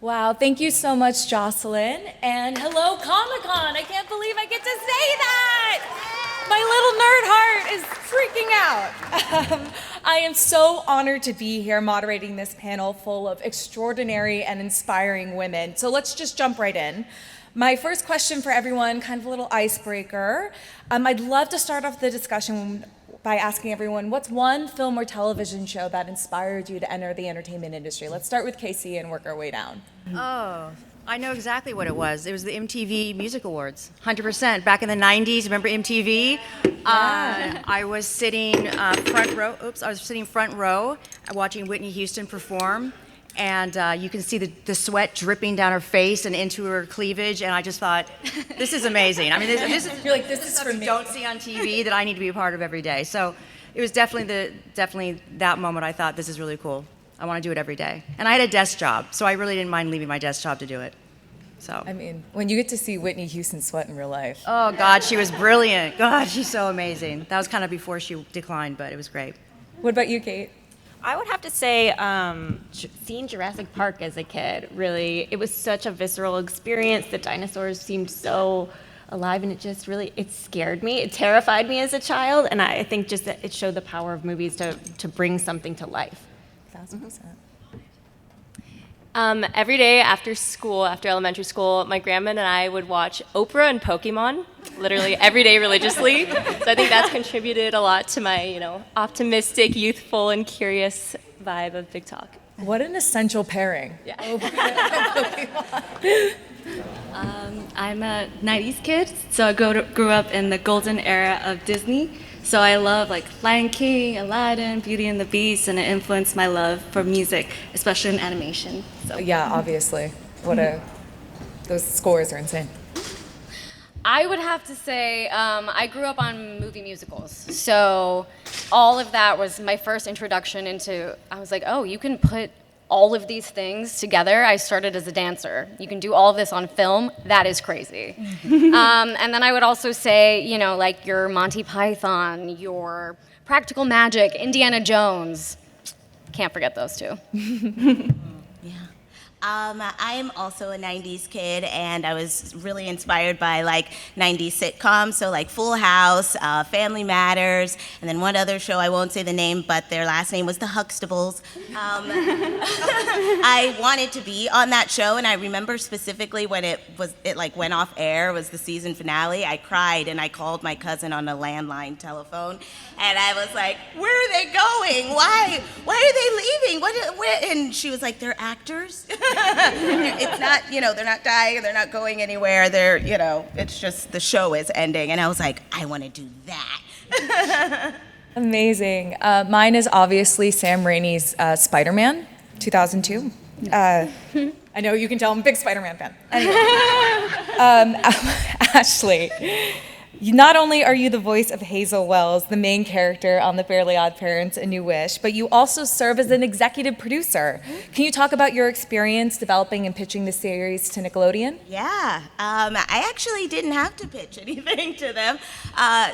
Wow, thank you so much, Jocelyn. And hello, Comic-Con. I can't believe I get to say that. My little nerd heart is freaking out. I am so honored to be here moderating this panel full of extraordinary and inspiring women. So let's just jump right in. My first question for everyone, kind of a little icebreaker. I'd love to start off the discussion by asking everyone, what's one film or television show that inspired you to enter the entertainment industry? Let's start with Casey and work our way down. Oh, I know exactly what it was. It was the MTV Music Awards, 100%. Back in the 90s, remember MTV? Yeah. I was sitting front row. I was sitting front row watching Whitney Houston perform, and you can see the sweat dripping down her face and into her cleavage, and I just thought, this is amazing. I mean, this is You're like, this is stuff for you me. don't see on TV that I need to be a part of every day. So it was definitely that moment I thought, this is really cool. I want to do it every day. And I had a desk job, so I really didn't mind leaving my desk job to do it. So. I mean, when you get to see Whitney Houston sweat in real life. Oh, God, she was brilliant. God, she's so amazing. That was kind of before she declined, but it was great. What about you, Kate? I would have to say seeing Jurassic Park as a kid, really, it was such a visceral experience. The dinosaurs seemed so alive, and it scared me. It terrified me as a child, and I think just that it showed the power of movies to bring something to life. 1,000%. Every day after school, after elementary school, my grandma and I would watch Oprah and Pokemon, literally every day religiously. So I think that's contributed a lot to my, optimistic, youthful, and curious vibe of Big Talk. What an essential pairing. Yeah. I'm a 90s kid, so I grew up in the golden era of Disney. So I love Lion King, Aladdin, Beauty and the Beast, and it influenced my love for music, especially in animation. So. Yeah, obviously. Those scores are insane. I would have to say I grew up on movie musicals. So all of that was my first introduction into, I was like, oh, you can put all of these things together. I started as a dancer. You can do all of this on film. That is crazy. And then I would also say, your Monty Python, your Practical Magic, Indiana Jones. Can't forget those two. I am also a 90s kid, and I was really inspired by 90s sitcoms, so Full House, Family Matters, and then one other show, I won't say the name, but their last name was the Huxtables. I wanted to be on that show, and I remember specifically when it went off air, was the season finale. I cried, and I called my cousin on a landline telephone, and I was like, where are they going? Why are they leaving? And she was like, they're actors. It's not, they're not dying, they're not going anywhere, it's just the show is ending. And I was like, I want to do that. Amazing. Mine is obviously Sam Raimi's Spider-Man, 2002. I know you can tell I'm a big Spider-Man fan. Anyway. Ashleigh, not only are you the voice of Hazel Wells, the main character on the Fairly OddParents: A New Wish, but you also serve as an executive producer. Can you talk about your experience developing and pitching the series to Nickelodeon? Yeah, I actually didn't have to pitch anything to them.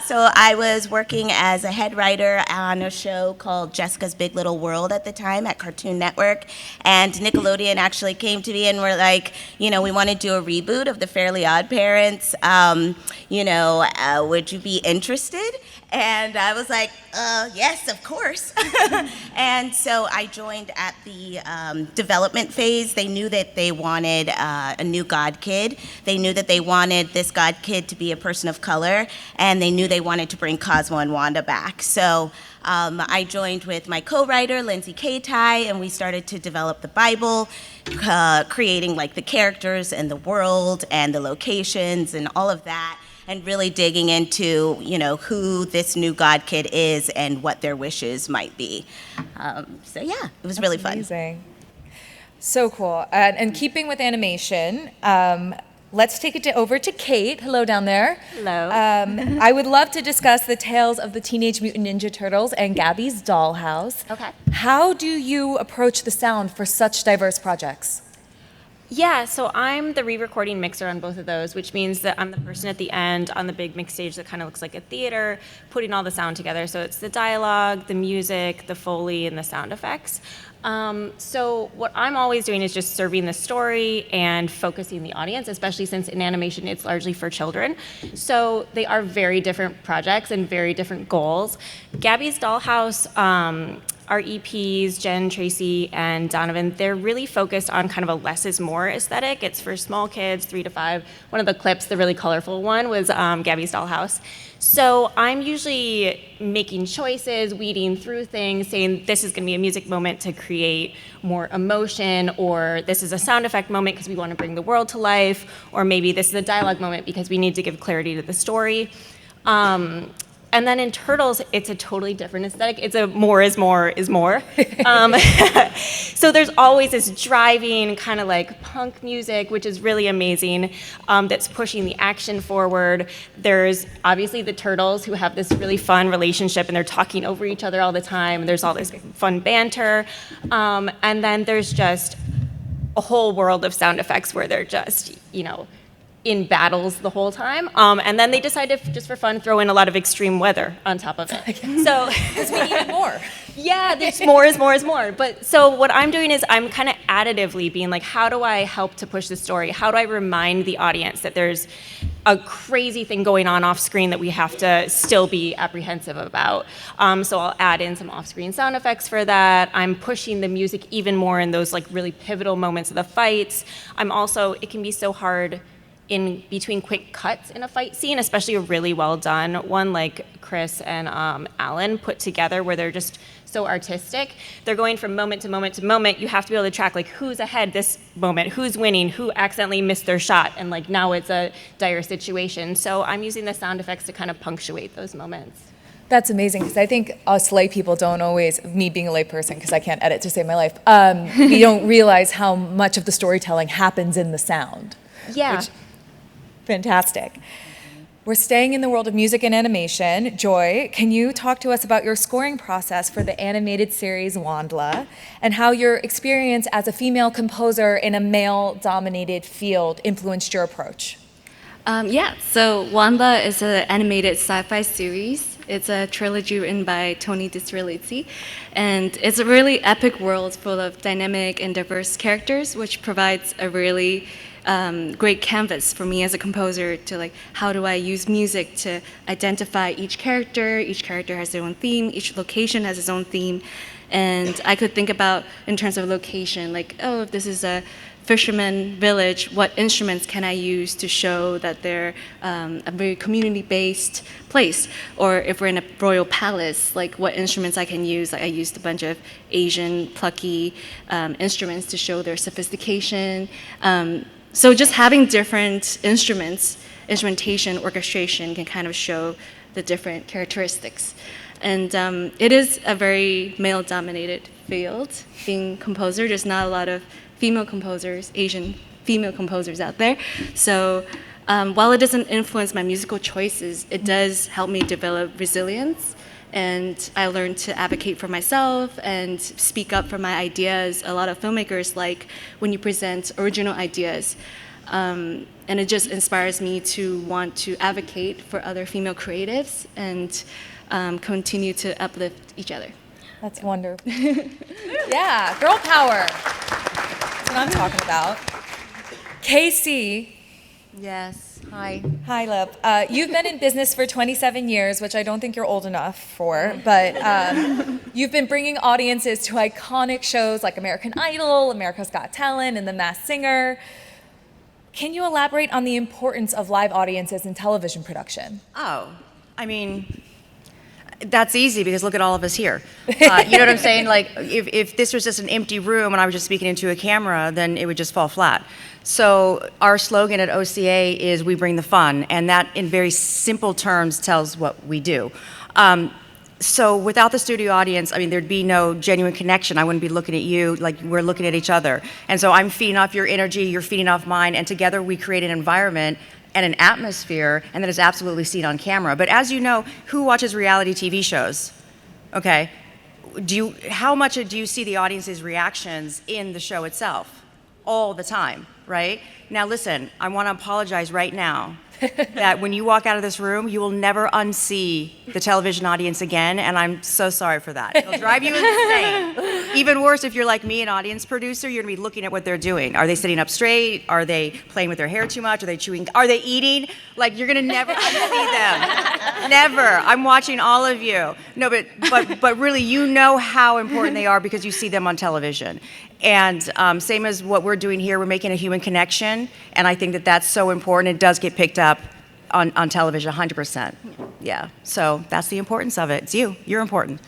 So I was working as a head writer on a show called Jessica's Big Little World at the time at Cartoon Network, and Nickelodeon actually came to me and were like, we want to do a reboot of the Fairly OddParents. Would you be interested? And I was like, yes, of course. And so I joined at the development phase. They knew that they wanted a new God Kid. They knew that they wanted this God Kid to be a person of color, and they knew they wanted to bring Cosmo and Wanda back. So I joined with my co-writer, Lindsay Kaitai, and we started to develop the Bible, creating the characters and the world and the locations and all of that, and really digging into, who this new God Kid is and what their wishes might be. So yeah, it was really fun. Amazing. So cool. And keeping with animation, let's take it over to Kate. Hello down there. Hello. I would love to discuss the tales of the Teenage Mutant Ninja Turtles and Gabby's Dollhouse. Okay. How do you approach the sound for such diverse projects? Yeah, so I'm the re-recording mixer on both of those, which means that I'm the person at the end on the big mix stage that kind of looks like a theater, putting all the sound together. So it's the dialogue, the music, the Foley, and the sound effects. So what I'm always doing is just serving the story and focusing the audience, especially since in animation it's largely for children. So they are very different projects and very different goals. Gabby's Dollhouse, our EPs, Jen, Tracy, and Donovan, they're really focused on kind of a less is more aesthetic. It's for small kids, 3 to 5. One of the clips, the really colorful one, was Gabby's Dollhouse. So I'm usually making choices, weeding through things, saying this is going to be a music moment to create more emotion, or this is a sound effect moment because we want to bring the world to life, or maybe this is a dialogue moment because we need to give clarity to the story. And then in Turtles, it's a totally different aesthetic. It's a more is more is more. So there's always this driving kind of like punk music, which is really amazing, that's pushing the action forward. There's obviously the Turtles who have this really fun relationship and they're talking over each other all the time. There's all this fun banter. And then there's just a whole world of sound effects where they're just, in battles the whole time, and then they decided to, just for fun, throw in a lot of extreme weather on top of it. So, Because we need more. yeah, there's more is more is more. But so what I'm doing is I'm kind of additively being like, how do I help to push the story? How do I remind the audience that there's a crazy thing going on off screen that we have to still be apprehensive about? So I'll add in some off-screen sound effects for that. I'm pushing the music even more in those like really pivotal moments of the fights. It can be so hard in between quick cuts in a fight scene, especially a really well done one like Chris and Alan put together where they're just so artistic. They're going from moment to moment to moment. You have to be able to track like who's ahead this moment, who's winning, who accidentally missed their shot, and like now it's a dire situation. So I'm using the sound effects to kind of punctuate those moments. That's amazing, because I think us lay people don't always, me being a lay person, because I can't edit to save my life, we don't realize how much of the storytelling happens in the sound. Yeah. Fantastic. We're staying in the world of music and animation. Joy, can you talk to us about your scoring process for the animated series Wondla, and how your experience as a female composer in a male-dominated field influenced your approach? So Wondla is an animated sci-fi series. It's a trilogy written by Tony DiSrelizzi, and it's a really epic world full of dynamic and diverse characters, which provides a really great canvas for me as a composer to like, how do I use music to identify each character? Each character has their own theme, each location has its own theme. And I could think about in terms of location, like, oh, if this is a fisherman village, what instruments can I use to show that they're a very community-based place? Or if we're in a royal palace, like what instruments I can use. Like I used a bunch of Asian plucky instruments to show their sophistication. So just having different instrumentation, orchestration can kind of show the different characteristics. And it is a very male-dominated field, being composer. There's not a lot of female composers, Asian female composers out there. So while it doesn't influence my musical choices, it does help me develop resilience. And I learned to advocate for myself and speak up for my ideas. A lot of filmmakers like when you present original ideas. And it just inspires me to want to advocate for other female creatives and continue to uplift each other. That's wonderful. Yeah, girl power. That's what I'm talking about. Casey. Yes. Hi. Hi, love. You've been in business for 27 years, which I don't think you're old enough for, but you've been bringing audiences to iconic shows like American Idol, America's Got Talent, and The Masked Singer. Can you elaborate on the importance of live audiences in television production? Oh, I mean, that's easy because look at all of us here. You know what I'm saying? Like, if this was just an empty room and I was just speaking into a camera, then it would just fall flat. So our slogan at OCA is "We bring the fun," and that, in very simple terms, tells what we do. So without the studio audience, I mean, there'd be no genuine connection. I wouldn't be looking at you like we're looking at each other. And so I'm feeding off your energy, you're feeding off mine, and together we create an environment and an atmosphere, and that is absolutely seen on camera. But as you know, who watches reality TV shows? Okay. How much do you see the audience's reactions in the show itself? All the time. right? Now listen, I want to apologize right now that when you walk out of this room, you will never unsee the television audience again, and I'm so sorry for that. It'll drive you insane. Even worse, if you're like me, an audience producer, you're gonna be looking at what they're doing. Are they sitting up straight? Are they playing with their hair too much? Are they chewing? Are they eating? Like, you're gonna never unsee them. Never. I'm watching all of you. No, but really, you know how important they are because you see them on television. And same as what we're doing here, we're making a human connection, and I think that that's so important. It does get picked up on television, 100%. Yeah, so that's the importance of it. It's you. You're important.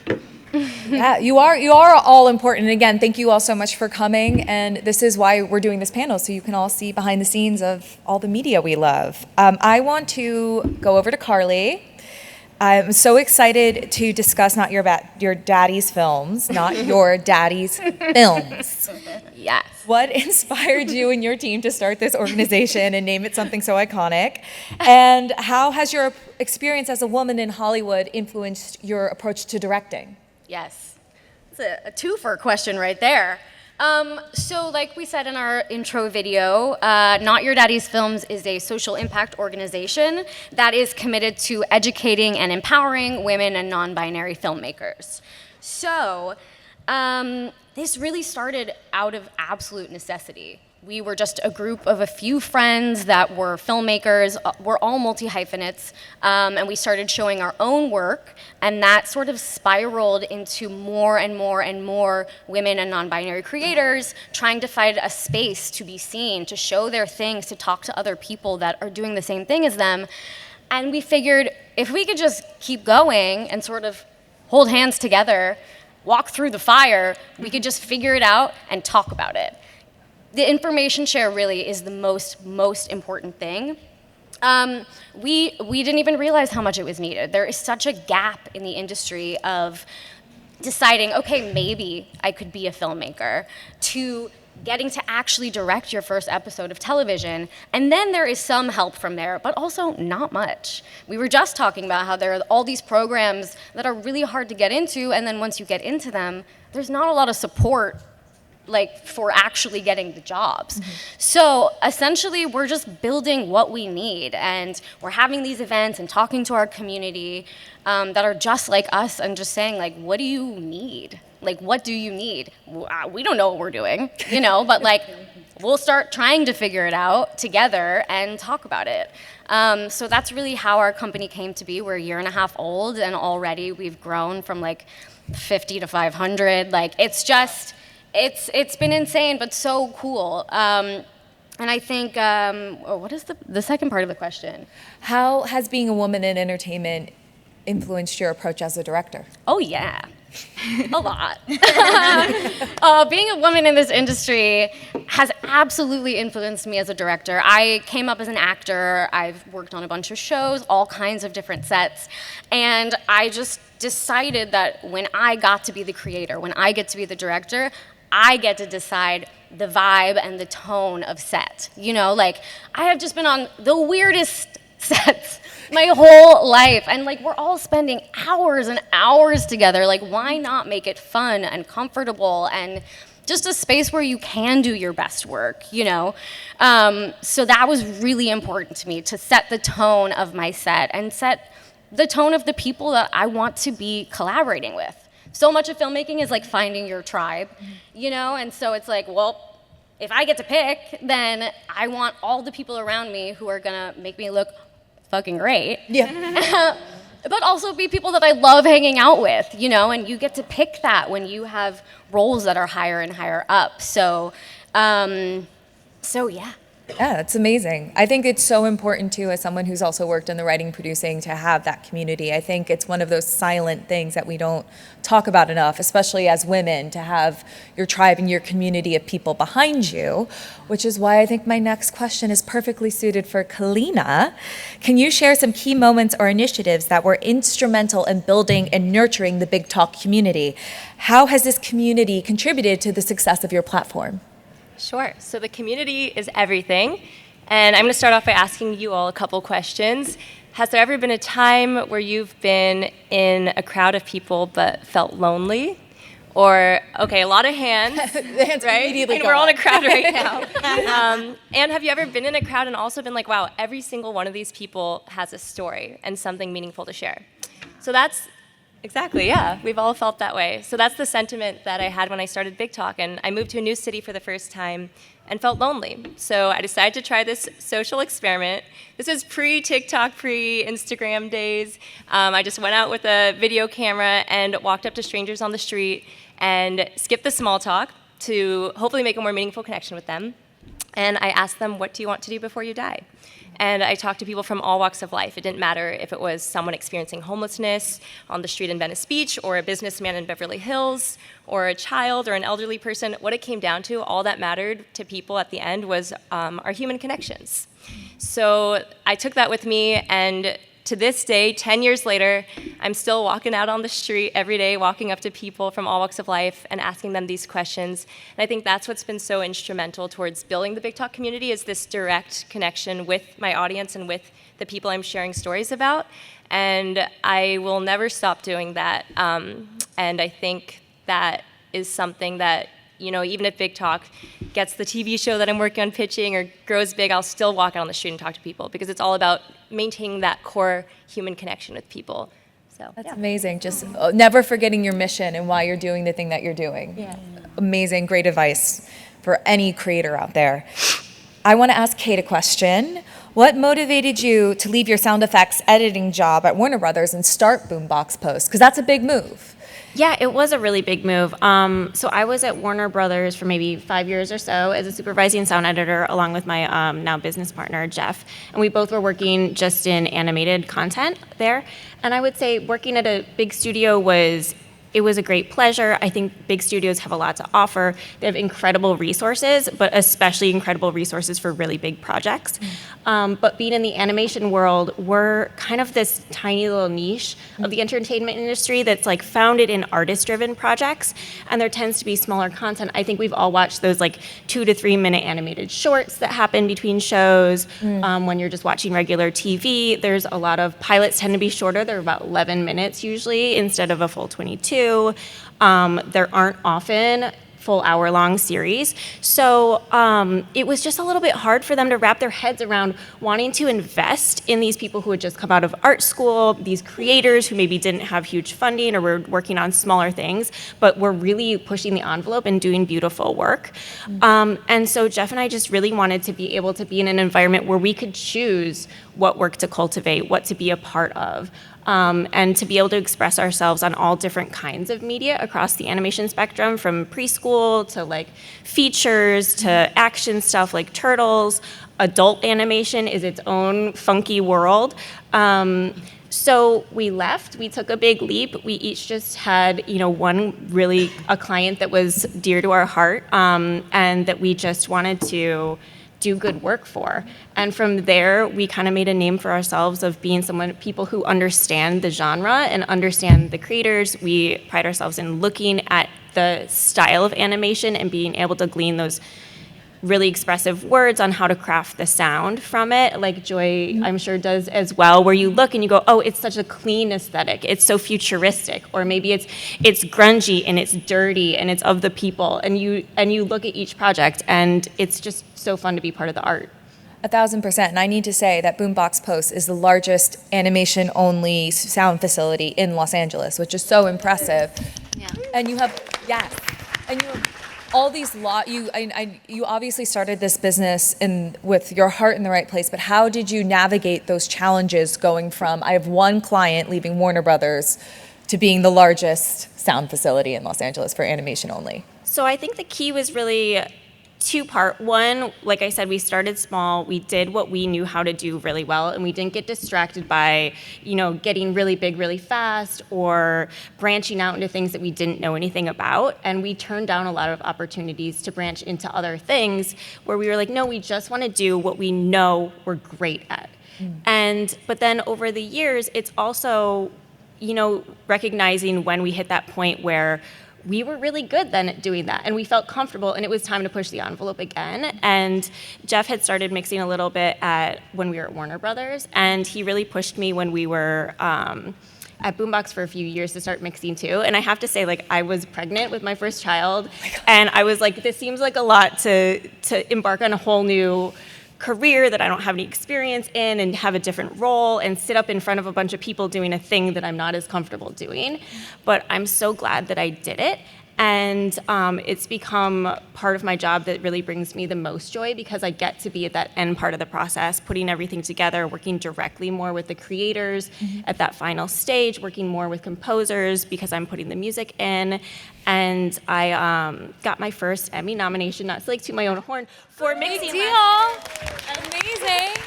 Yeah, you are all important. And again, thank you all so much for coming. And this is why we're doing this panel, so you can all see behind the scenes of all the media we love. I want to go over to Carlye. I'm so excited to discuss not your daddy's films, not your daddy's films. Yes. What inspired you and your team to start this organization and name it something so iconic? And how has your experience as a woman in Hollywood influenced your approach to directing? Yes. It's a twofer question right there. So like we said in our intro video, Not Your Daddy's Films is a social impact organization that is committed to educating and empowering women and non-binary filmmakers. So this really started out of absolute necessity. We were just a group of a few friends that were filmmakers. We're all multi-hyphenates, and we started showing our own work, and that sort of spiraled into more and more and more women and non-binary creators trying to find a space to be seen, to show their things, to talk to other people that are doing the same thing as them. And we figured if we could just keep going and sort of hold hands together, walk through the fire, we could just figure it out and talk about it. The information share really is the most important thing. We didn't even realize how much it was needed. There is such a gap in the industry of deciding, okay, maybe I could be a filmmaker, to getting to actually direct your first episode of television. And then there is some help from there, but also not much. We were just talking about how there are all these programs that are really hard to get into, and then once you get into them, there's not a lot of support like for actually getting the jobs. Mm-hmm. So essentially we're just building what we need, and we're having these events and talking to our community that are just like us and just saying like, what do you need? Like, what do you need? We don't know what we're doing, you know, but like we'll start trying to figure it out together and talk about it. So that's really how our company came to be. We're a year and a half old, and already we've grown from like 50 to 500. Like, it's just, it's been insane, but so cool. And I think, what is the second part of the question? How has being a woman in entertainment influenced your approach as a director? Oh, yeah. A lot. Being a woman in this industry has absolutely influenced me as a director. I came up as an actor. I've worked on a bunch of shows, all kinds of different sets, and I just decided that when I got to be the creator, when I get to be the director, I get to decide the vibe and the tone of set. You know, like, I have just been on the weirdest sets my whole life, and like, we're all spending hours and hours together. Like, why not make it fun and comfortable and just a space where you can do your best work, you know? So that was really important to me, to set the tone of my set and set the tone of the people that I want to be collaborating with. So much of filmmaking is like finding your tribe, you know? And so it's like, well, if I get to pick, then I want all the people around me who are gonna make me look fucking great. Yeah. But also be people that I love hanging out with, you know? And you get to pick that when you have roles that are higher and higher up. So yeah. Yeah, that's amazing. I think it's so important too, as someone who's also worked in the writing, producing, to have that community. I think it's one of those silent things that we don't talk about enough, especially as women, to have your tribe and your community of people behind you, which is why I think my next question is perfectly suited for Kalina. Can you share some key moments or initiatives that were instrumental in building and nurturing the Big Talk community? How has this community contributed to the success of your platform? Sure. So the community is everything. And I'm going to start off by asking you all a couple questions. Has there ever been a time where you've been in a crowd of people but felt lonely? Or, okay, a lot of hands, The hands right? immediately And go we're all in up. a crowd right now. And have you ever been in a crowd and also been like, wow, every single one of these people has a story and something meaningful to share? So that's, exactly, yeah, we've all felt that way. So that's the sentiment that I had when I started Big Talk, and I moved to a new city for the first time and felt lonely. So I decided to try this social experiment. This was pre-TikTok, pre-Instagram days. I just went out with a video camera and walked up to strangers on the street and skipped the small talk to hopefully make a more meaningful connection with them. And I asked them, what do you want to do before you die? And I talked to people from all walks of life. It didn't matter if it was someone experiencing homelessness on the street in Venice Beach, or a businessman in Beverly Hills, or a child or an elderly person. What it came down to, all that mattered to people at the end was our human connections. So I took that with me, and to this day, 10 years later, I'm still walking out on the street every day, walking up to people from all walks of life and asking them these questions. And I think that's what's been so instrumental towards building the Big Talk community, is this direct connection with my audience and with the people I'm sharing stories about. And I will never stop doing that. And I think that is something that, you know, even if Big Talk gets the TV show that I'm working on pitching or grows big, I'll still walk out on the street and talk to people, because it's all about maintaining that core human connection with people. So That's yeah. amazing. Just never forgetting your mission and why you're doing the thing that you're doing. Yeah. Amazing, great advice for any creator out there. I want to ask Kate a question. What motivated you to leave your sound effects editing job at Warner Brothers and start Boombox Post? Because that's a big move. Yeah, it was a really big move. So I was at Warner Brothers for maybe 5 years or so as a supervising sound editor, along with my now business partner, Jeff. And we both were working just in animated content there. And I would say working at a big studio was a great pleasure. I think big studios have a lot to offer. They have incredible resources, but especially incredible resources for really big projects. But being in the animation world, we're kind of this tiny little niche of the entertainment industry that's like founded in artist-driven projects, and there tends to be smaller content. I think we've all watched those like 2 to 3 minute animated shorts that happen between shows when you're just watching regular TV. There's a lot of pilots tend to be shorter. They're about 11 minutes usually instead of a full 22. There aren't often full hour-long series. So it was just a little bit hard for them to wrap their heads around wanting to invest in these people who had just come out of art school, these creators who maybe didn't have huge funding or were working on smaller things, but were really pushing the envelope and doing beautiful work. And so Jeff and I just really wanted to be able to be in an environment where we could choose what work to cultivate, what to be a part of. And to be able to express ourselves on all different kinds of media across the animation spectrum, from preschool to like features to action stuff like Turtles. Adult animation is its own funky world. So we left, we took a big leap. We each just had, a client that was dear to our heart, and that we just wanted to do good work for. And from there, we kind of made a name for ourselves of being people who understand the genre and understand the creators. We pride ourselves in looking at the style of animation and being able to glean those really expressive words on how to craft the sound from it, like Joy, I'm sure, does as well, where you look and you go, oh, it's such a clean aesthetic, it's so futuristic, or maybe it's grungy and it's dirty and it's of the people, and you look at each project and it's just so fun to be part of the art. 1,000%. And I need to say that Boombox Post is the largest animation-only sound facility in Los Angeles, which is so impressive. Yeah. And you have all these you obviously started this business with your heart in the right place, but how did you navigate those challenges going from, I have one client leaving Warner Brothers, to being the largest sound facility in Los Angeles for animation only? So I think the key was really two-part. One, like I said, we started small. We did what we knew how to do really well, and we didn't get distracted by, getting really big really fast or branching out into things that we didn't know anything about. And we turned down a lot of opportunities to branch into other things where we were like, no, we just want to do what we know we're great at. But then over the years, it's also, recognizing when we hit that point where we were really good then at doing that, and we felt comfortable, and it was time to push the envelope again. And Jeff had started mixing a little bit when we were at Warner Brothers, and he really pushed me when we were at Boombox for a few years to start mixing too. And I have to say, like, I was pregnant with my first child, and I was like, this seems like a lot to embark on a whole new career that I don't have any experience in, and have a different role and sit up in front of a bunch of people doing a thing that I'm not as comfortable doing. But I'm so glad that I did it. And it's become part of my job that really brings me the most joy, because I get to be at that end part of the process, putting everything together, working directly more with the creators at that final stage, working more with composers because I'm putting the music in. And I got my first Emmy nomination, not to like toot my own horn, for mixing. Big deal. Amazing.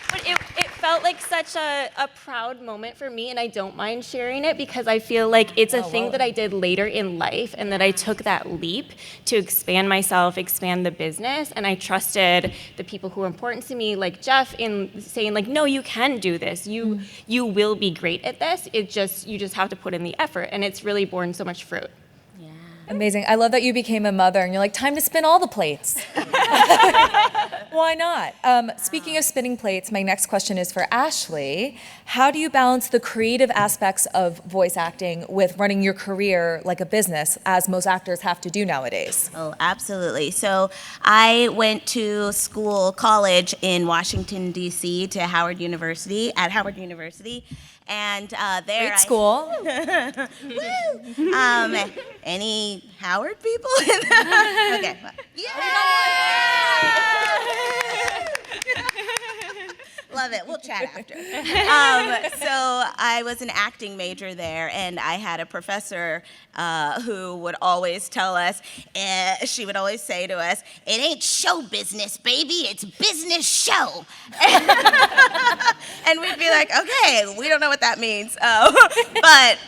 But it felt like such a proud moment for me, and I don't mind sharing it because I feel like it's a thing that I did later in life, and that I took that leap to expand myself, expand the business, and I trusted the people who were important to me, like Jeff, in saying like, no, you can do this. You will be great at this. You just have to put in the effort, and it's really borne so much fruit. Amazing. I love that you became a mother and you're like, time to spin all the plates. Why not? Speaking of spinning plates, my next question is for Ashleigh. How do you balance the creative aspects of voice acting with running your career like a business, as most actors have to do nowadays? Oh, absolutely. So I went to college in Washington, D.C. at Howard University. And there Great school. Woo! Any Howard people? Okay. Yeah! Love it. We'll chat after. So I was an acting major there, and I had a professor who would always tell us, she would always say to us, it ain't show business, baby, it's business show. And we'd be like, okay, we don't know what that means. But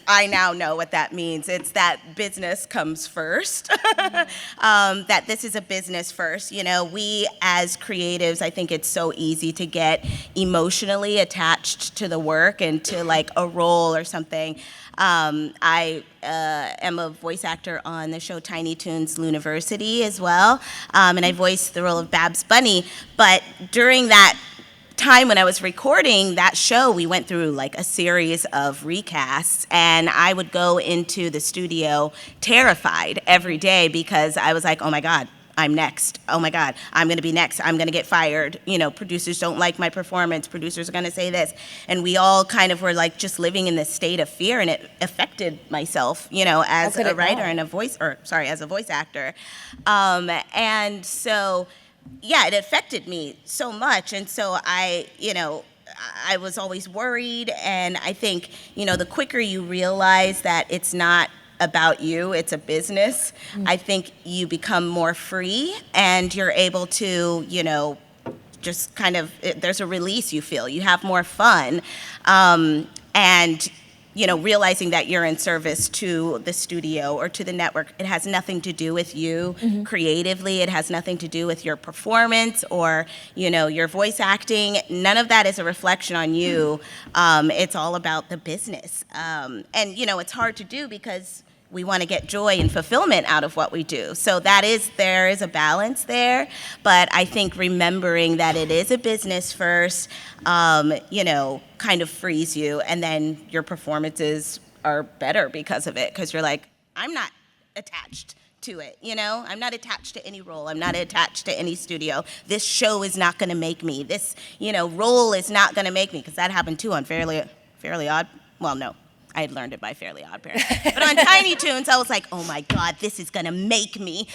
I now know what that means. It's that business comes first, that this is a business first. You know, we as creatives, I think it's so easy to get emotionally attached to the work and to like a role or something. I am a voice actor on the show Tiny Toons Looniversity as well, and I voiced the role of Babs Bunny. But during that time when I was recording that show, we went through like a series of recasts, and I would go into the studio terrified every day because I was like, oh my God, I'm next. Oh my God, I'm gonna be next. I'm gonna get fired. You know, producers don't like my performance. Producers are gonna say this. And we all kind of were like just living in this state of fear, and it affected myself, you know, as a writer and as a voice actor. And so, yeah, it affected me so much. And so I was always worried. And I think, you know, the quicker you realize that it's not about you, it's a business, I think you become more free and you're able to, you know, just kind of, there's a release you feel. You have more fun. And you know, realizing that you're in service to the studio or to the network. It has nothing to do with you creatively. It has nothing to do with your performance or, you know, your voice acting. None of that is a reflection on you. It's all about the business. And, you know, it's hard to do because we want to get joy and fulfillment out of what we do. So there is a balance there. But I think remembering that it is a business first, you know, kind of frees you. And then your performances are better because of it. Because you're like, I'm not attached to it, you know? I'm not attached to any role. I'm not attached to any studio. This show is not going to make me. This, you know, role is not going to make me. Because that happened too on Fairly Odd. Well, no. I had learned it by Fairly OddParents. But on Tiny Toons, I was like, oh my God, this is gonna make me.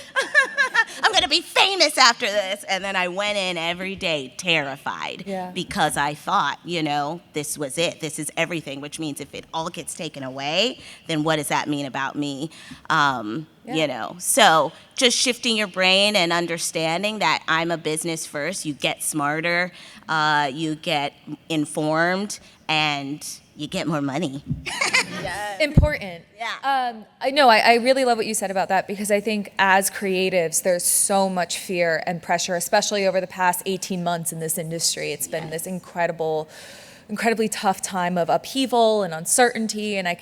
I'm gonna be famous after this. And then I went in every day terrified because I thought, you know, this was it. This is everything, which means if it all gets taken away, then what does that mean about me? You know, so just shifting your brain and understanding that I'm a business first, you get smarter, you get informed, and you get more money. Important. Yeah. I know, I really love what you said about that, because I think as creatives, there's so much fear and pressure, especially over the past 18 months in this industry. It's been this incredibly tough time of upheaval and uncertainty, and I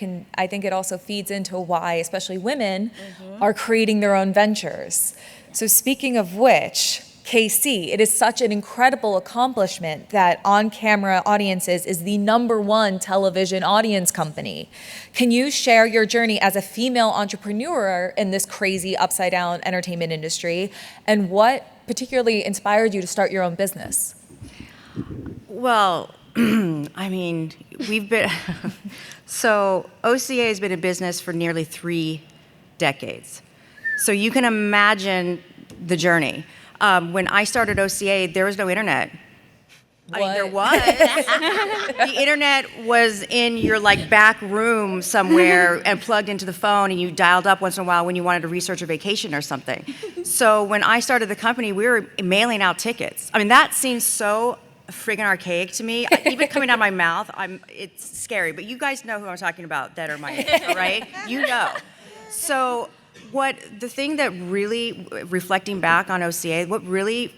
think it also feeds into why, especially women, are creating their own ventures. So speaking of which, KC. It is such an incredible accomplishment that On Camera Audiences is the #1 television audience company. Can you share your journey as a female entrepreneur in this crazy upside down entertainment industry, and what particularly inspired you to start your own business? Well, I mean, we've been, so OCA has been in business for nearly 3 decades. So you can imagine the journey. When I started OCA, there was no internet. I mean, there was. The internet was in your back room somewhere and plugged into the phone, and you dialed up once in a while when you wanted to research a vacation or something. So when I started the company, we were mailing out tickets. I mean, that seems so friggin' archaic to me. Even coming out of my mouth, it's scary. But you guys know who I'm talking about that are my age, right? You know. So the thing that really, reflecting back on OCA, what really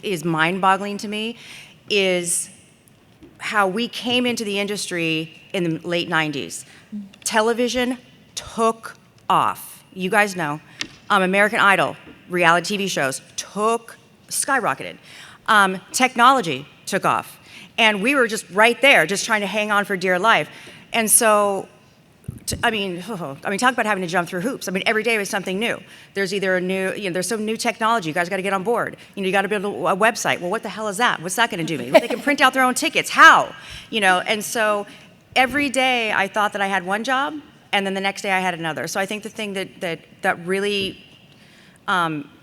is mind-boggling to me is how we came into the industry in the late 90s. Television took off. You guys know. American Idol, reality TV shows, skyrocketed. Technology took off. And we were just right there, just trying to hang on for dear life. And so, talk about having to jump through hoops. I mean, every day was something new. There's either there's some new technology. You guys got to get on board. You got to build a website. Well, what the hell is that? What's that going to do me? Well, they can print out their own tickets. How? And so every day I thought that I had one job, and then the next day I had another. So I think the thing that really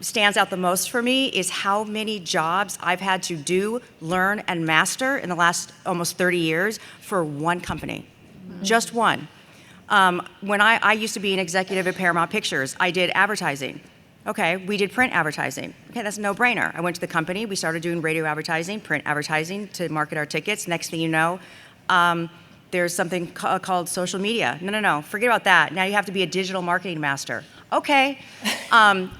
stands out the most for me is how many jobs I've had to do, learn, and master in the last almost 30 years for one company. Mm-hmm. Just one. When I used to be an executive at Paramount Pictures, I did advertising. Okay, we did print advertising. Okay, that's a no-brainer. I went to the company, we started doing radio advertising, print advertising to market our tickets. Next thing you know, there's something called social media. No, forget about that. Now you have to be a digital marketing master. Okay, and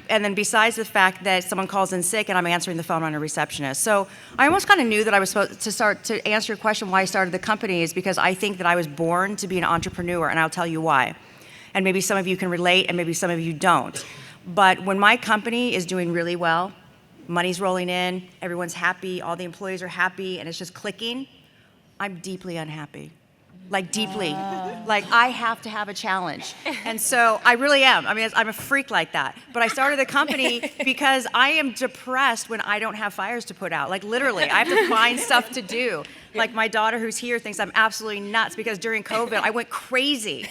then besides the fact that someone calls in sick and I'm answering the phone on a receptionist. So I almost kind of knew that I was supposed to start to answer your question why I started the company is because I think that I was born to be an entrepreneur, and I'll tell you why. And maybe some of you can relate and maybe some of you don't. But when my company is doing really well, money's rolling in, everyone's happy, all the employees are happy, and it's just clicking, I'm deeply unhappy. Deeply. I have to have a challenge. And so I really am. I mean, I'm a freak like that. But I started the company because I am depressed when I don't have fires to put out. Literally, I have to find stuff to do. My daughter who's here thinks I'm absolutely nuts because during COVID, I went crazy.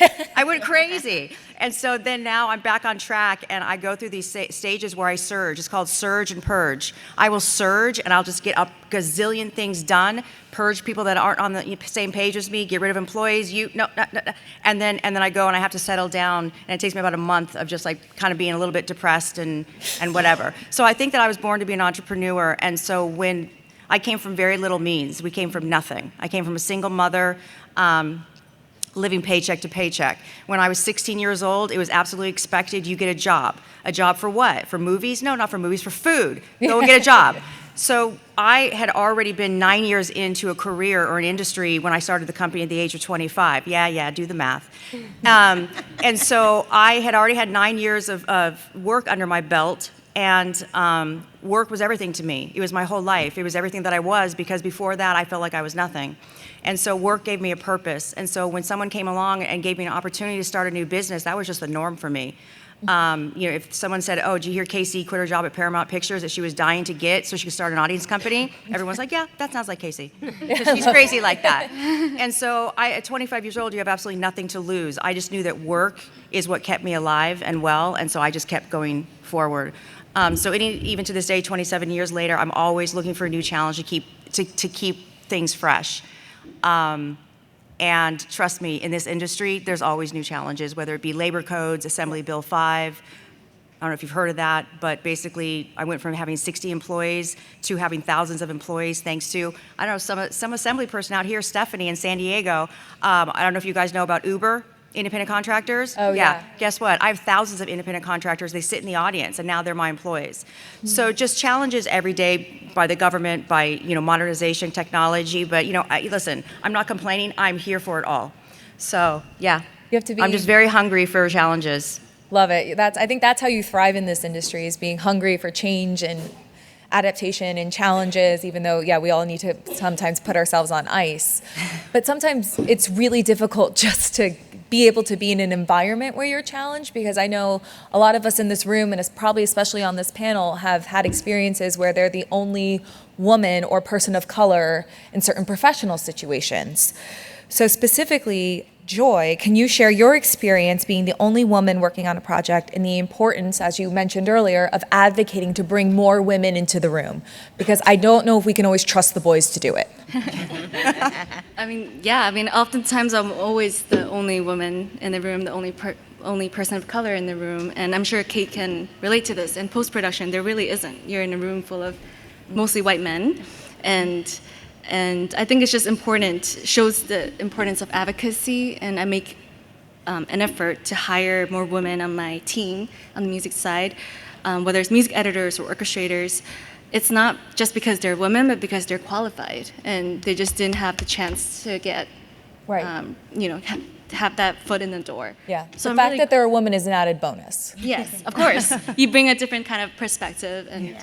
And so then now I'm back on track, and I go through these stages where I surge. It's called surge and purge. I will surge, and I'll just get a gazillion things done, purge people that aren't on the same page as me, get rid of employees, no. And then I go and I have to settle down, and it takes me about a month of just kind of being a little bit depressed and whatever. So I think that I was born to be an entrepreneur, and so when I came from very little means. We came from nothing. I came from a single mother, living paycheck to paycheck. When I was 16 years old, it was absolutely expected you get a job. A job for what? For movies? No, not for movies, for food. Go and get a job. So I had already been 9 years into a career or an industry when I started the company at the age of 25. Yeah, do the math. And so I had already had 9 years of work under my belt. And work was everything to me. It was my whole life. It was everything that I was, because before that I felt like I was nothing. And so work gave me a purpose. And so when someone came along and gave me an opportunity to start a new business, that was just the norm for me. If someone said, "Oh, did you hear Casey quit her job at Paramount Pictures that she was dying to get so she could start an audience company?" Everyone's like, "Yeah, that sounds like Casey." She's crazy like that. And so at 25 years old, you have absolutely nothing to lose. I just knew that work is what kept me alive and well, and so I just kept going forward. So even to this day, 27 years later, I'm always looking for a new challenge to keep things fresh. And trust me, in this industry, there's always new challenges, whether it be labor codes, Assembly Bill 5. I don't know if you've heard of that, but basically I went from having 60 employees to having thousands of employees thanks to, I don't know, some assembly person out here, Stephanie in San Diego. I don't know if you guys know about Uber. Independent contractors? Oh, yeah. Guess what? I have thousands of independent contractors. They sit in the audience, and now they're my employees. Mm-hmm. So just challenges every day by the government, by modernization, technology. But listen, I'm not complaining. I'm here for it all. So yeah, you have to be. I'm just very hungry for challenges. Love it. I think that's how you thrive in this industry, is being hungry for change and adaptation and challenges, even though, yeah, we all need to sometimes put ourselves on ice. But sometimes it's really difficult just to be able to be in an environment where you're challenged, because I know a lot of us in this room, and it's probably especially on this panel, have had experiences where they're the only woman or person of color in certain professional situations. So specifically, Joy, can you share your experience being the only woman working on a project and the importance, as you mentioned earlier, of advocating to bring more women into the room? Because I don't know if we can always trust the boys to do it. Oftentimes I'm always the only woman in the room, the only person of color in the room, and I'm sure Kate can relate to this. In post-production, there really isn't. You're in a room full of mostly white men, and I think it's just important, shows the importance of advocacy, and I make an effort to hire more women on my team on the music side, whether it's music editors or orchestrators. It's not just because they're women, but because they're qualified, and they just didn't have the chance to get, have that foot in the door. Yeah, so the fact that they're a woman is an added bonus. Yes, of course. You bring a different kind of perspective and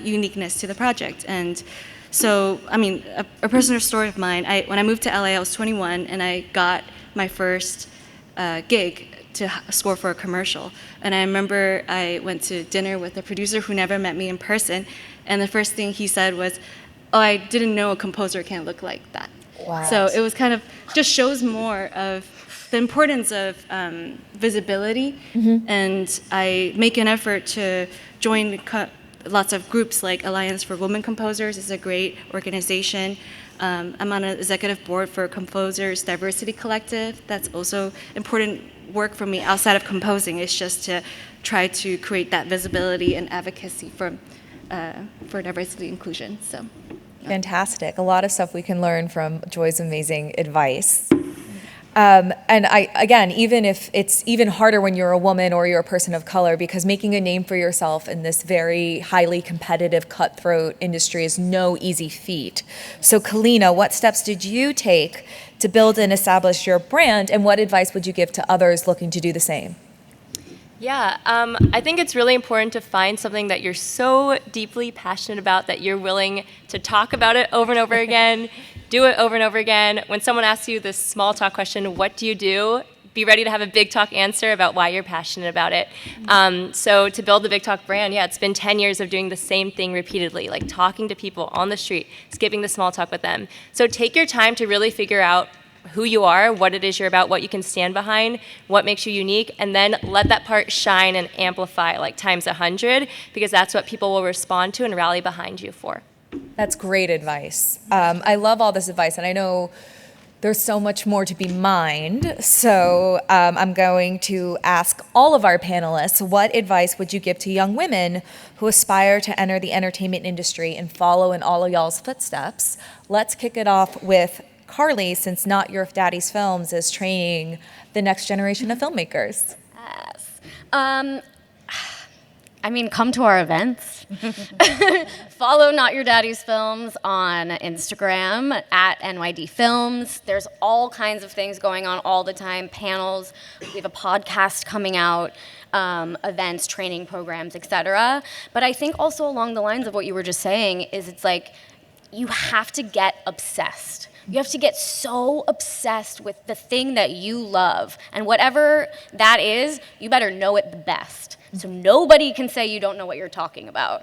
uniqueness to the project. And so, a personal story of mine, when I moved to LA, I was 21, and I got my first gig to score for a commercial. And I remember I went to dinner with a producer who never met me in person, and the first thing he said was, "Oh, I didn't know a composer can look like that." Wow. So it was kind of, just shows more of the importance of visibility, and I make an effort to join lots of groups, like Alliance for Women Composers is a great organization. I'm on an executive board for Composers Diversity Collective. That's also important work for me outside of composing. It's just to try to create that visibility and advocacy for diversity inclusion. So, fantastic. A lot of stuff we can learn from Joy's amazing advice. And again, even if it's even harder when you're a woman or you're a person of color, because making a name for yourself in this very highly competitive, cutthroat industry is no easy feat. So Kalina, what steps did you take to build and establish your brand, and what advice would you give to others looking to do the same? Yeah, I think it's really important to find something that you're so deeply passionate about that you're willing to talk about it over and over again, do it over and over again. When someone asks you this small talk question, what do you do? Be ready to have a big talk answer about why you're passionate about it. So to build the Big Talk brand, it's been 10 years of doing the same thing repeatedly, like talking to people on the street, skipping the small talk with them. So take your time to really figure out who you are, what it is you're about, what you can stand behind, what makes you unique, and then let that part shine and amplify like times 100, because that's what people will respond to and rally behind you for. That's great advice. I love all this advice, and I know there's so much more to be mined. So I'm going to ask all of our panelists, what advice would you give to young women who aspire to enter the entertainment industry and follow in all of y'all's footsteps? Let's kick it off with Carlye, since Not Your Daddy's Films is training the next generation of filmmakers. Yes. Come to our events. Follow Not Your Daddy's Films on Instagram at NYD Films. There's all kinds of things going on all the time, panels. We have a podcast coming out, events, training programs, etc. But I think also along the lines of what you were just saying is it's like you have to get obsessed. You have to get so obsessed with the thing that you love. And whatever that is, you better know it the best. So nobody can say you don't know what you're talking about.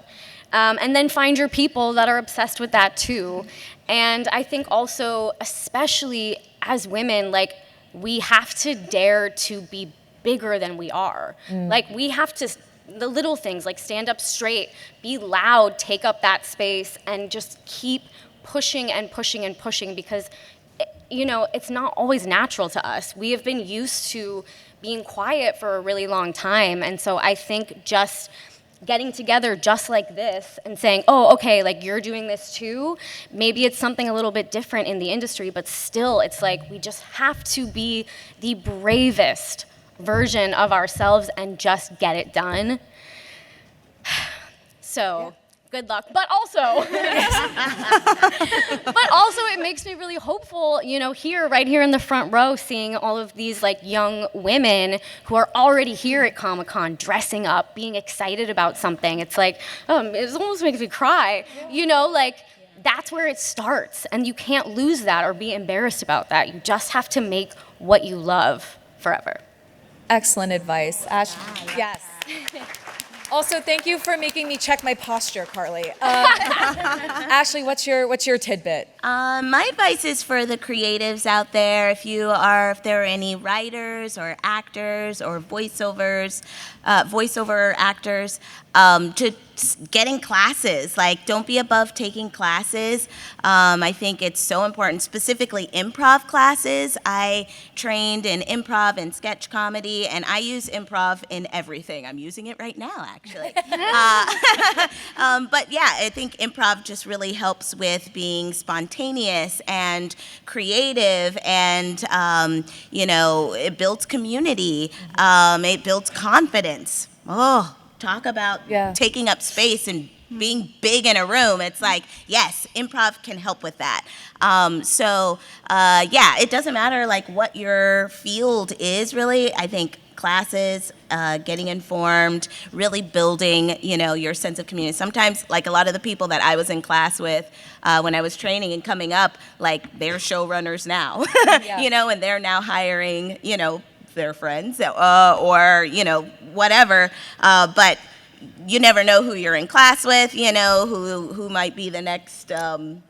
And then find your people that are obsessed with that too. And I think also, especially as women, like, we have to dare to be bigger than we are. Like, we have to, the little things, like stand up straight, be loud, take up that space, and just keep pushing and pushing and pushing, because it's not always natural to us. We have been used to being quiet for a really long time, and so I think just getting together just like this and saying, oh, okay, like, you're doing this too, maybe it's something a little bit different in the industry, but still, it's like we just have to be the bravest version of ourselves and just get it done. So good luck. But also, it makes me really hopeful, right here in the front row, seeing all of these like young women who are already here at Comic-Con, dressing up, being excited about something. It's like, it almost makes me cry, that's where it starts. And you can't lose that or be embarrassed about that. You just have to make what you love forever. Excellent advice. Ash, yes. Also, thank you for making me check my posture, Carlye. Ashleigh, what's your tidbit? My advice is for the creatives out there. If there are any writers or actors or voiceover actors, to get in classes. Like, don't be above taking classes. I think it's so important, specifically improv classes. I trained in improv and sketch comedy, and I use improv in everything. I'm using it right now, actually. But yeah, I think improv just really helps with being spontaneous and creative, and it builds community. It builds confidence. Oh, talk about taking up space and being big in a room. It's like, yes, improv can help with that. It doesn't matter like what your field is, really. I think classes, getting informed, really building, your sense of community. Sometimes, like a lot of the people that I was in class with when I was training and coming up, like they're showrunners now, and they're now hiring, their friends or whatever, but you never know who you're in class with, who might be the next Ashleigh.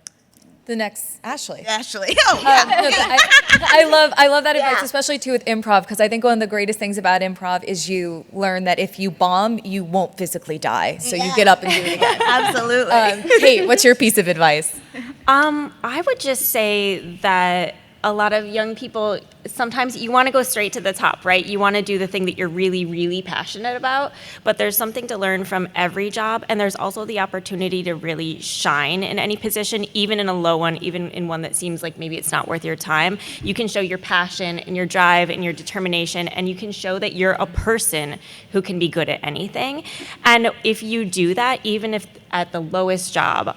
Ashleigh. Oh, yeah. I love that advice, especially too with improv, because I think one of the greatest things about improv is you learn that if you bomb, you won't physically die. So you get up and do it again. Absolutely. Kate, what's your piece of advice? I would just say that a lot of young people, sometimes you want to go straight to the top, right? You want to do the thing that you're really, really passionate about, but there's something to learn from every job, and there's also the opportunity to really shine in any position, even in a low one, even in one that seems like maybe it's not worth your time. You can show your passion and your drive and your determination, and you can show that you're a person who can be good at anything. And if you do that, even if at the lowest job,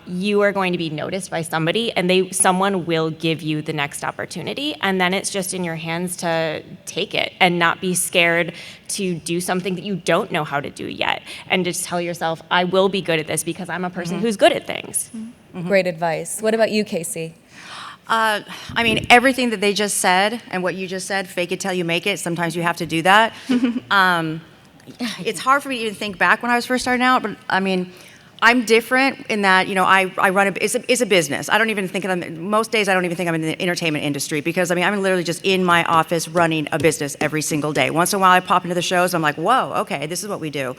you are going to be noticed by somebody, and someone will give you the next opportunity, and then it's just in your hands to take it and not be scared to do something that you don't know how to do yet, and just tell yourself, I will be good at this because I'm a person who's good at things. Great advice. What about you, Casey? Everything that they just said and what you just said, fake it till you make it. Sometimes you have to do that. It's hard for me to even think back when I was first starting out, but I'm different in that, I run it's a business. I don't even think most days I don't even think I'm in the entertainment industry, because I'm literally just in my office running a business every single day. Once in a while I pop into the shows, I'm like, whoa, okay, this is what we do.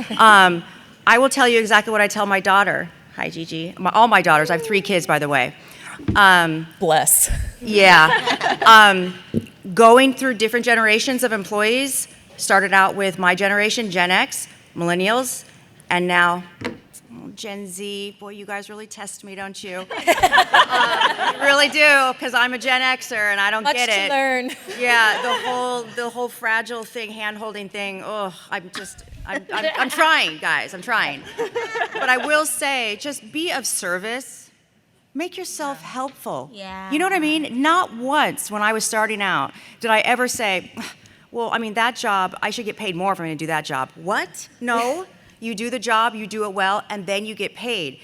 I will tell you exactly what I tell my daughter. Hi, Gigi. All my daughters, I have 3 kids, by the way. Bless. Yeah. Going through different generations of employees, started out with my generation, Gen X, millennials, and now Gen Z. Boy, you guys really test me, don't you? You really do, because I'm a Gen Xer and I don't get it. Much to learn. Yeah, the whole fragile thing, hand-holding thing. Oh, I'm trying, guys. I'm trying. But I will say, just be of service. Make yourself helpful. Yeah. You know what I mean? Not once when I was starting out did I ever say, well, that job, I should get paid more if I'm going to do that job. What? No. You do the job, you do it well, and then you get paid.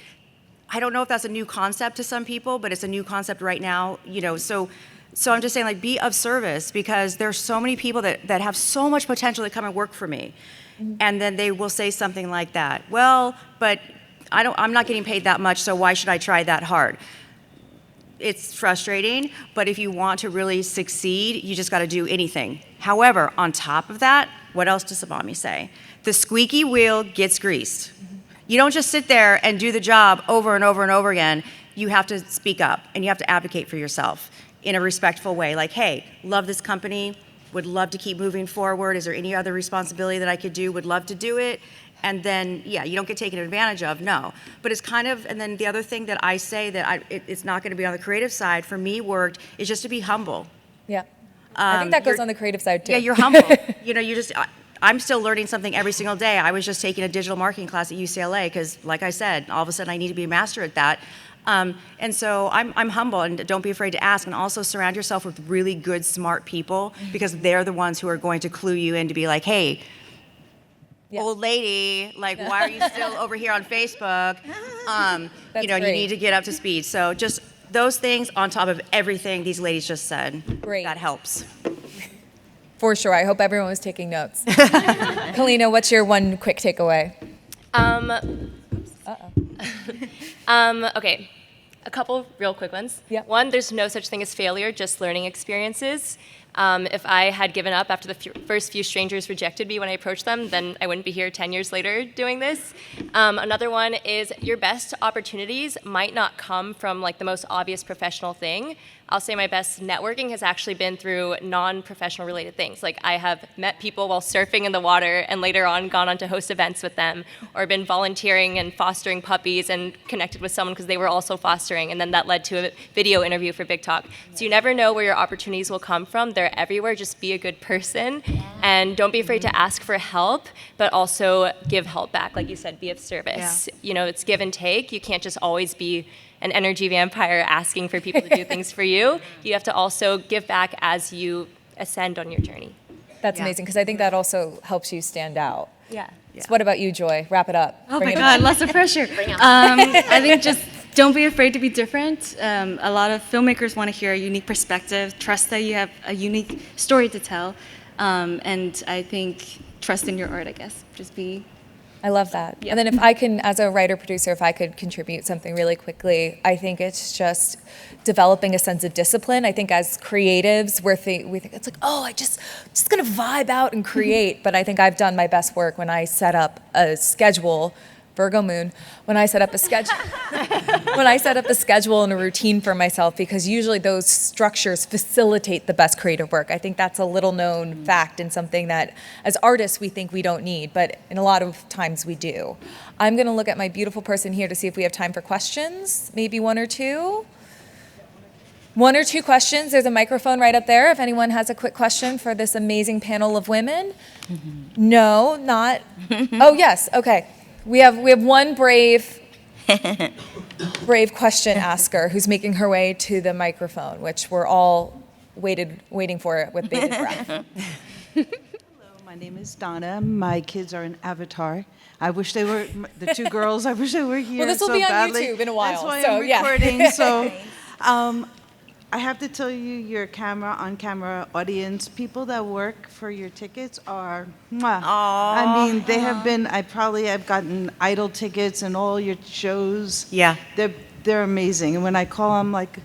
I don't know if that's a new concept to some people, but it's a new concept right now, so I'm just saying, be of service, because there's so many people that have so much potential to come and work for me. And then they will say something like that. Well, but I'm not getting paid that much, so why should I try that hard? It's frustrating, but if you want to really succeed, you just got to do anything. However, on top of that, what else does Sabami say? The squeaky wheel gets greased. You don't just sit there and do the job over and over and over again. You have to speak up, and you have to advocate for yourself in a respectful way. Like, hey, love this company, would love to keep moving forward. Is there any other responsibility that I could do? Would love to do it. And then, you don't get taken advantage of, no. But it's kind of, and then the other thing that I say that it's not going to be on the creative side, for me worked, is just to be humble. Yeah. I think that goes on the creative side too. Yeah, you're humble. I'm still learning something every single day. I was just taking a digital marketing class at UCLA because, like I said, all of a sudden I need to be a master at that. And so I'm humble, and don't be afraid to ask. And also surround yourself with really good, smart people, because they're the ones who are going to clue you in to be like, hey, old lady, like, why are you still over here on Facebook? You know, you need to get up to speed. So just those things on top of everything these ladies just said. Great. That helps. For sure. I hope everyone was taking notes. Kalina, what's your one quick takeaway? Okay, a couple real quick ones. Yep. One, there's no such thing as failure, just learning experiences. If I had given up after the first few strangers rejected me when I approached them, then I wouldn't be here 10 years later doing this. Another one is your best opportunities might not come from like the most obvious professional thing. I'll say my best networking has actually been through non-professional related things. Like I have met people while surfing in the water and later on gone on to host events with them, or been volunteering and fostering puppies and connected with someone because they were also fostering, and then that led to a video interview for Big Talk. So you never know where your opportunities will come from. They're everywhere. Just be a good person and don't be afraid to ask for help, but also give help back. Like you said, be of service. Yeah. You know, it's give and take. You can't just always be an energy vampire asking for people to do things for you. You have to also give back as you ascend on your journey. That's amazing, because I think that also helps you stand out. Yeah. So what about you, Joy? Wrap it up. Oh Bring my it God, on. lots of pressure. I think just don't be afraid to be different. A lot of filmmakers want to hear a unique perspective, trust that you have a unique story to tell, and I think trust in your art, I guess. Just be. I love that. Yeah. And then if I can, as a writer-producer, if I could contribute something really quickly, I think it's just developing a sense of discipline. I think as creatives, we think it's like, oh, I'm just gonna vibe out and create. But I think I've done my best work when I set up a schedule, Virgo moon, when I set up a schedule, and a routine for myself, because usually those structures facilitate the best creative work. I think that's a little known fact, and something that as artists we think we don't need, but in a lot of times we do. I'm gonna look at my beautiful person here to see if we have time for questions, maybe one or two. One or two questions. There's a microphone right up there if anyone has a quick question for this amazing panel of women. No, not. Oh, yes, okay. We have one brave question asker who's making her way to the microphone, which we're all waiting for it with bated breath. Hello, my name is Donna. My kids are an avatar. I wish they were the two girls. I wish they were here. Well, this will so be on badly. YouTube in a while. That's why so, I'm recording. So, I have to tell you, your on-camera audience, people that work for your tickets are, mwah. I mean, they have been. I've gotten Idol tickets and all your shows. Yeah. They're amazing. And when I call, I'm like,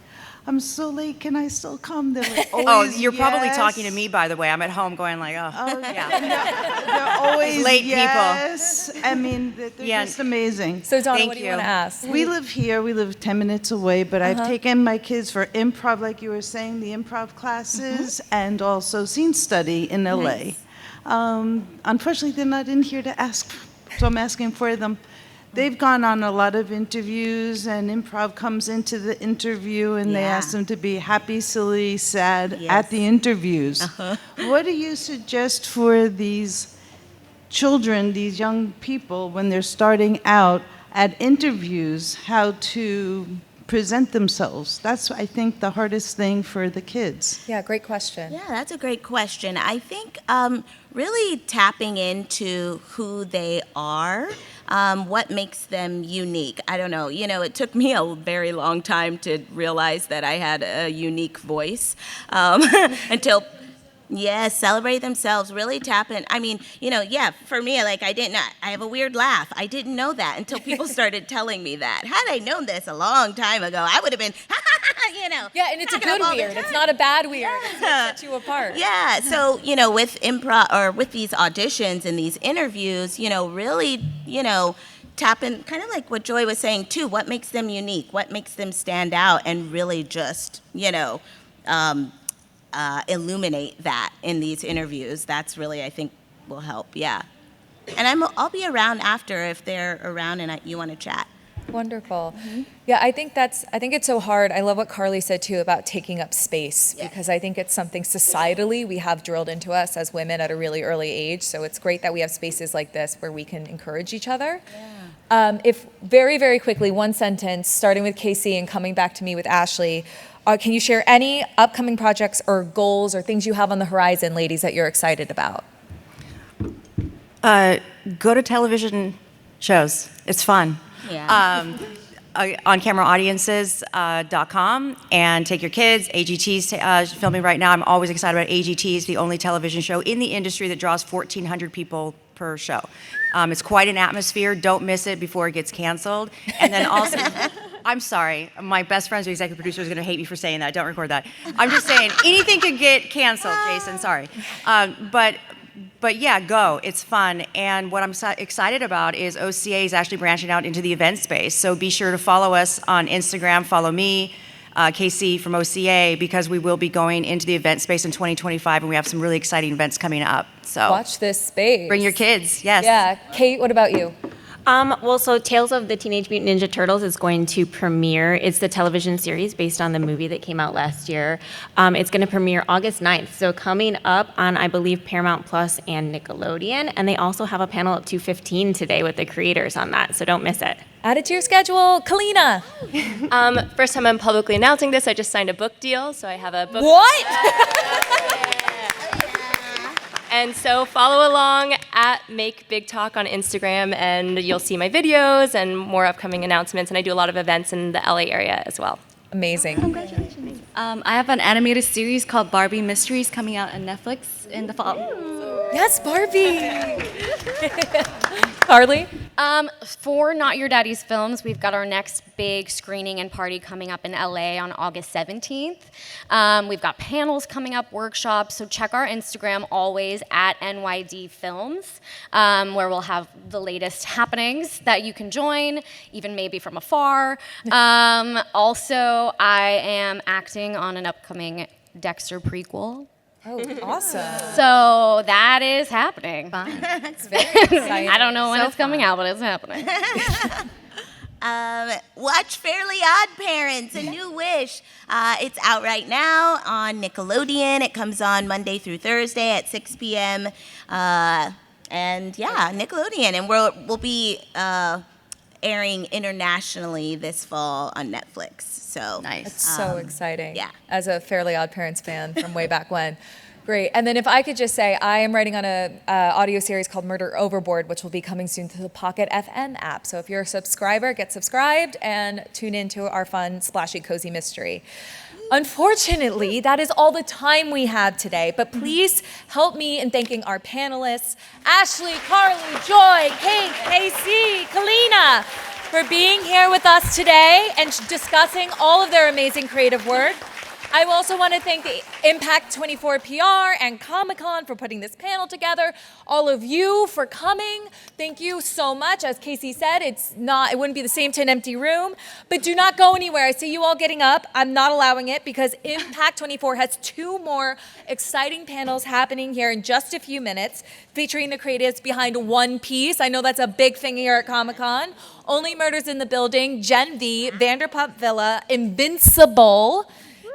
I'm so late. Can I still come? They're like, always, Oh, you're probably yes. talking to me, by the way. I'm at home going like, oh, Oh, yeah. They're always Late people. yes. I mean, they're Yeah. just amazing. So Donna, Thank what do you you. want to ask? We live here. We live 10 minutes away, but I've taken my kids for improv, like you were saying, the improv classes, and also scene study in LA. Unfortunately, they're not in here to ask, so I'm asking for them. They've gone on a lot of interviews, and improv comes into the interview, and they ask them to be happy, silly, sad at the interviews. What do you suggest for these children, these young people, when they're starting out at interviews, how to present themselves? That's, I think, the hardest thing for the kids. Yeah, great question. Yeah, that's a great question. I think really tapping into who they are, what makes them unique. I don't know. You know, it took me a very long time to realize that I had a unique voice until. Yes, celebrate themselves, really tap in. I mean, you know, yeah, for me, like, I have a weird laugh. I didn't know that until people started telling me that. Had I known this a long time ago, I would have been, you know. Yeah, and it's a cracking good up all the weird. It's time. not a bad weird. It's what sets you apart. Yeah, so, you know, with improv or with these auditions and these interviews, you know, really, you know, tap in, kind of like what Joy was saying too, what makes them unique, what makes them stand out, and really just, you know, illuminate that in these interviews. That's really, I think, will help. Yeah, and I'll be around after if they're around and you want to chat. Wonderful. Yeah, I think it's so hard. I love what Carlye said too about taking up space, because I think it's something societally we have drilled into us as women at a really early age. So it's great that we have spaces like this where we can encourage each other. If very, very quickly, one sentence, starting with Casey and coming back to me with Ashleigh, can you share any upcoming projects or goals or things you have on the horizon, ladies, that you're excited about? Go to television shows. It's fun. Yeah. OnCameraAudiences.com and take your kids. AGT's filming right now. I'm always excited about AGT. It's the only television show in the industry that draws 1,400 people per show. It's quite an atmosphere. Don't miss it before it gets canceled. And then also, I'm sorry, my best friend's executive producer is going to hate me for saying that. Don't record that. I'm just saying, anything could get canceled, Jason. Sorry. But yeah, go. It's fun. And what I'm excited about is OCA is actually branching out into the event space. So be sure to follow us on Instagram. Follow me, KC from OCA, because we will be going into the event space in 2025, and we have some really exciting events coming up. So Watch this space. Bring your kids. Yes. Yeah. Kate, what about you? So Tales of the Teenage Mutant Ninja Turtles is going to premiere. It's the television series based on the movie that came out last year. It's going to premiere August 9th. So coming up on, I believe, Paramount Plus and Nickelodeon. And they also have a panel at 2:15 today with the creators on that. So don't miss it. Add it to your schedule. Kalina. First time I'm publicly announcing this, I just signed a book deal, so I have a book. What? And so follow along at Make Big Talk on Instagram, and you'll see my videos and more upcoming announcements. And I do a lot of events in the LA area as well. Amazing. Congratulations. I have an animated series called Barbie Mysteries coming out on Netflix in the fall. Yes, Barbie. Carlye? For Not Your Daddy's Films, we've got our next big screening and party coming up in LA on August 17th. We've got panels coming up, workshops, so check our Instagram always at NYD Films, where we'll have the latest happenings that you can join, even maybe from afar. Also, I am acting on an upcoming Dexter prequel. Oh, awesome. So that is happening. It's very exciting. I don't know when it's coming out, but it's happening. Watch Fairly OddParents, A New Wish. It's out right now on Nickelodeon. It comes on Monday through Thursday at 6 p.m. And yeah, Nickelodeon. And we'll be airing internationally this fall on Netflix. So Nice. It's so exciting. yeah. As a Fairly OddParents fan from way back when. Great. And then if I could just say, I am writing on a audio series called Murder Overboard, which will be coming soon to the Pocket FM app. So if you're a subscriber, get subscribed and tune into our fun, splashy, cozy mystery. Unfortunately, that is all the time we have today, but please help me in thanking our panelists, Ashleigh, Carlye, Joy, Kate, KC, Kalina, for being here with us today and discussing all of their amazing creative work. I also want to thank the Impact24 PR and Comic-Con for putting this panel together. All of you for coming. Thank you so much. As Casey said, it wouldn't be the same to an empty room. But do not go anywhere. I see you all getting up. I'm not allowing it because Impact24 has 2 more exciting panels happening here in just a few minutes, featuring the creatives behind One Piece. I know that's a big thing here at Comic-Con. Only Murders in the Building, Gen V, Vanderpump Villa, Invincible,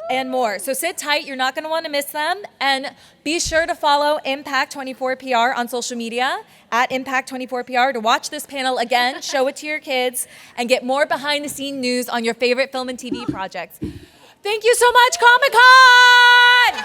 and more. So sit tight. You're not going to want to miss them. And be sure to follow Impact24 PR on social media at Impact24 PR to watch this panel again, show it to your kids, and get more behind-the-scene news on your favorite film and TV projects. Thank you so much, Comic-Con!